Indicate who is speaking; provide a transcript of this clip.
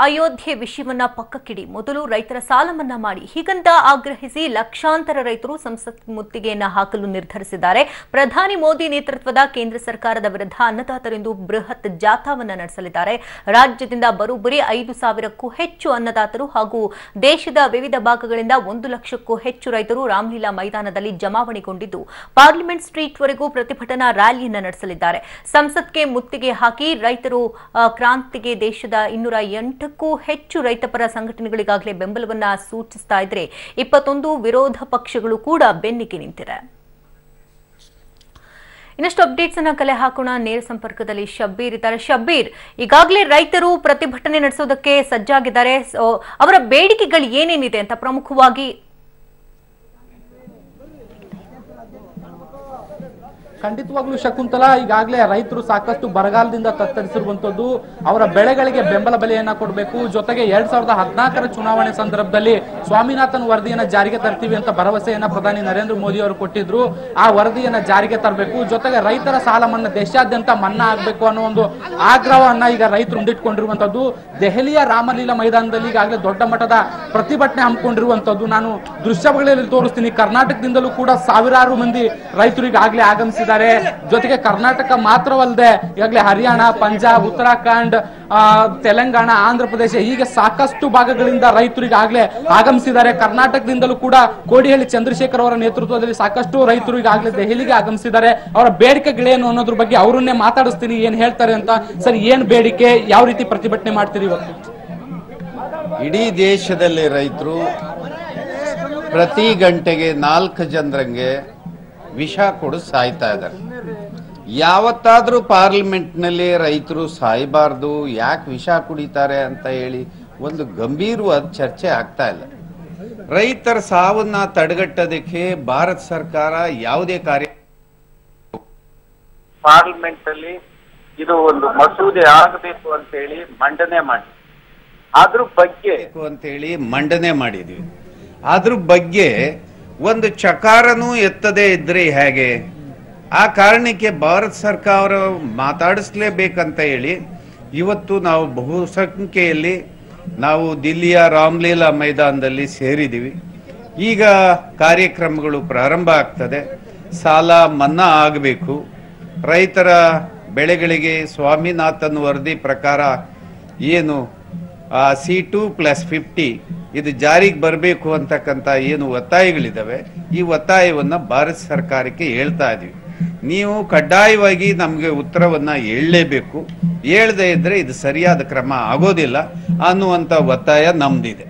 Speaker 1: ಅಯೋಧ್ಯೆ ವಿಷಯವನ್ನ ಪಕ್ಕಕ್ಕಿಡಿ, ಮೊದಲು ರೈತರ ಸಾಲ ಮನ್ನಾ ಮಾಡಿ ಹೀಗಂತ ಆಗ್ರಹಿಸಿ ಲಕ್ಷಾಂತರ ರೈತರು ಸಂಸತ್ ಮುತ್ತಿಗೆಯನ್ನ ಹಾಕಲು ನಿರ್ಧರಿಸಿದ್ದಾರೆ. ಪ್ರಧಾನಿ ಮೋದಿ ನೇತೃತ್ವದ ಕೇಂದ್ರ ಸರ್ಕಾರದ ವಿರುದ್ಧ ಅನ್ನದಾತರಿಂದು ಬೃಹತ್ ಜಾಥಾವನ್ನ ನಡೆಸಲಿದ್ದಾರೆ. ರಾಜ್ಯದಿಂದ ಬರೋಬ್ಬರಿ 5,000ಕ್ಕೂ ಹೆಚ್ಚು ಅನ್ನದಾತರು ಹಾಗೂ ದೇಶದ ವಿವಿಧ ಭಾಗಗಳಿಂದ 1 ಲಕ್ಷಕ್ಕೂ ಹೆಚ್ಚು ರೈತರು ರಾಮಲೀಲಾ ಮೈದಾನದಲ್ಲಿ ಜಮಾವಣೆಗೊಂಡಿದ್ದು ಪಾರ್ಲಿಮೆಂಟ್ ಸ್ಟ್ರೀಟ್ ವರೆಗೂ ಪ್ರತಿಭಟನಾ ರ್ಯಾಲಿಯನ್ನ ನಡೆಸಲಿದ್ದಾರೆ. ಸಂಸತ್ಗೆ ಮುತ್ತಿಗೆ ಹಾಕಿ ರೈತರು ಕ್ರಾಂತಿಗೆ ದೇಶದ 208ಕ್ಕೂ ಹೆಚ್ಚು ರೈತಪರ ಸಂಘಟನೆಗಳಿಗಾಗಲೇ ಬೆಂಬಲವನ್ನ ಸೂಚಿಸ್ತಾ ಇದ್ರೆ 21 ವಿರೋಧ ಪಕ್ಷಗಳು ಕೂಡ ಬೆನ್ನಿಗೆ ನಿಂತಿದೆ. ಇನ್ನಷ್ಟು ಅಪ್ಡೇಟ್ಸ್ ಅನ್ನ ಕಲೆ ಹಾಕೋಣ. ನೇರ ಸಂಪರ್ಕದಲ್ಲಿ ಶಬ್ಬೀರ್ ಇದ್ದಾರೆ. ಶಬ್ಬೀರ್, ಈಗಾಗಲೇ ರೈತರು ಪ್ರತಿಭಟನೆ ನಡೆಸೋದಕ್ಕೆ ಸಜ್ಜಾಗಿದ್ದಾರೆ. ಅವರ ಬೇಡಿಕೆಗಳು ಏನೇನಿದೆ ಅಂತ ಪ್ರಮುಖವಾಗಿ?
Speaker 2: ಖಂಡಿತವಾಗ್ಲೂ ಶಕುಂತಲಾ, ಈಗಾಗಲೇ ರೈತರು ಸಾಕಷ್ಟು ಬರಗಾಲದಿಂದ ತತ್ತರಿಸಿರುವಂತದ್ದು. ಅವರ ಬೆಳೆಗಳಿಗೆ ಬೆಂಬಲ ಬೆಲೆಯನ್ನ ಕೊಡಬೇಕು, ಜೊತೆಗೆ 2014ರ ಚುನಾವಣೆ ಸಂದರ್ಭದಲ್ಲಿ ಸ್ವಾಮಿನಾಥನ್ ವರದಿಯನ್ನ ಜಾರಿಗೆ ತರ್ತೀವಿ ಅಂತ ಭರವಸೆಯನ್ನ ಪ್ರಧಾನಿ ನರೇಂದ್ರ ಮೋದಿ ಅವರು ಕೊಟ್ಟಿದ್ರು. ಆ ವರದಿಯನ್ನ ಜಾರಿಗೆ ತರಬೇಕು, ಜೊತೆಗೆ ರೈತರ ಸಾಲ ಮನ್ನಾ ದೇಶಾದ್ಯಂತ ಮನ್ನಾ ಆಗಬೇಕು ಅನ್ನೋ ಒಂದು ಆಗ್ರಹವನ್ನ ಈಗ ರೈತರು ಮುಂದಿಟ್ಕೊಂಡಿರುವಂತದ್ದು. ದೆಹಲಿಯ ರಾಮಲೀಲಾ ಮೈದಾನದಲ್ಲಿ ಈಗಾಗಲೇ ದೊಡ್ಡ ಮಟ್ಟದ ಪ್ರತಿಭಟನೆ ಹಮ್ಮಿಕೊಂಡಿರುವಂತದ್ದು. ನಾನು ದೃಶ್ಯಗಳಲ್ಲಿ ತೋರಿಸ್ತೀನಿ. ಕರ್ನಾಟಕದಿಂದಲೂ ಕೂಡ ಸಾವಿರಾರು ಮಂದಿ ರೈತರು ಈಗಾಗಲೇ ಆಗಮಿಸಿದ್ದಾರೆ. ಜೊತೆಗೆ ಕರ್ನಾಟಕ ಮಾತ್ರವಲ್ಲದೆ ಈಗಾಗಲೇ ಹರಿಯಾಣ, ಪಂಜಾಬ್, ಉತ್ತರಾಖಂಡ್, ತೆಲಂಗಾಣ, ಆಂಧ್ರ ಪ್ರದೇಶ ಹೀಗೆ ಸಾಕಷ್ಟು ಭಾಗಗಳಿಂದ ರೈತರು ಈಗಾಗಲೇ ಆಗಮಿಸಿದ್ದಾರೆ. ಕರ್ನಾಟಕದಿಂದಲೂ ಕೂಡ ಕೋಡಿಹಳ್ಳಿ ಚಂದ್ರಶೇಖರ್ ಅವರ ನೇತೃತ್ವದಲ್ಲಿ ಸಾಕಷ್ಟು ರೈತರು ಈಗಾಗಲೇ ದೆಹಲಿಗೆ ಆಗಮಿಸಿದ್ದಾರೆ. ಅವರ ಬೇಡಿಕೆಗಳೇನು ಅನ್ನೋದ್ರ ಬಗ್ಗೆ ಅವರನ್ನೇ ಮಾತಾಡಿಸ್ತೀನಿ, ಏನ್ ಹೇಳ್ತಾರೆ ಅಂತ. ಸರ್, ಏನ್ ಬೇಡಿಕೆ, ಯಾವ ರೀತಿ ಪ್ರತಿಭಟನೆ ಮಾಡ್ತೀರಿ ಇವತ್ತು?
Speaker 3: ಇಡೀ ದೇಶದಲ್ಲಿ ರೈತರು ಪ್ರತಿ ಗಂಟೆಗೆ 4 ಜನರಂಗೆ ವಿಷ ಕೊಡು ಸಾಯ್ತಾ ಇದ್ದಾರೆ. ಯಾವತ್ತಾದ್ರೂ ಪಾರ್ಲಿಮೆಂಟ್ ನಲ್ಲಿ ರೈತರು ಸಾಯಬಾರ್ದು, ಯಾಕೆ ವಿಷ ಕುಡಿತಾರೆ ಅಂತ ಹೇಳಿ ಒಂದು ಗಂಭೀರವಾದ ಚರ್ಚೆ ಆಗ್ತಾ ಇಲ್ಲ. ರೈತರ ಸಾವನ್ನ ತಡೆಗಟ್ಟೋದಕ್ಕೆ ಭಾರತ ಸರ್ಕಾರ ಯಾವುದೇ ಕಾರ್ಯ ಪಾರ್ಲಿಮೆಂಟ್ ಅಲ್ಲಿ ಇದು ಒಂದು ಮಸೂದೆ ಆಗಬೇಕು ಅಂತ ಹೇಳಿ ಮಂಡನೆ ಮಾಡಿ ಅದ್ರ ಬಗ್ಗೆ ಅಂತೇಳಿ ಮಂಡನೆ ಮಾಡಿದ್ವಿ. ಅದ್ರ ಬಗ್ಗೆ ಒಂದು ಚಕಾರನೂ ಎತ್ತದೇ ಇದ್ರೆ ಹೇಗೆ? ಆ ಕಾರಣಕ್ಕೆ ಭಾರತ ಸರ್ಕಾರ ಮಾತಾಡಿಸ್ಲೇಬೇಕಂತ ಹೇಳಿ ಇವತ್ತು ನಾವು ಬಹುಸಂಖ್ಯೆಯಲ್ಲಿ ನಾವು ದಿಲ್ಲಿಯ ರಾಮಲೀಲಾ ಮೈದಾನದಲ್ಲಿ ಸೇರಿದ್ದೀವಿ. ಈಗ ಕಾರ್ಯಕ್ರಮಗಳು ಪ್ರಾರಂಭ ಆಗ್ತದೆ. ಸಾಲ ಮನ್ನಾ ಆಗಬೇಕು, ರೈತರ ಬೆಳೆಗಳಿಗೆ ಸ್ವಾಮಿನಾಥನ್ ವರದಿ ಪ್ರಕಾರ ಏನು C2+50 ಇದು ಜಾರಿಗೆ ಬರಬೇಕು ಅಂತಕ್ಕಂಥ ಏನು ಒತ್ತಾಯಗಳಿದಾವೆ, ಈ ಒತ್ತಾಯವನ್ನ ಭಾರತ ಸರ್ಕಾರಕ್ಕೆ ಹೇಳ್ತಾ ಇದೀವಿ. ನೀವು ಕಡ್ಡಾಯವಾಗಿ ನಮಗೆ ಉತ್ತರವನ್ನ ಹೇಳಲೇಬೇಕು, ಹೇಳದೇ ಇದ್ರೆ ಇದು ಸರಿಯಾದ ಕ್ರಮ ಆಗೋದಿಲ್ಲ ಅನ್ನುವಂಥ ಒತ್ತಾಯ ನಮ್ದಿದೆ.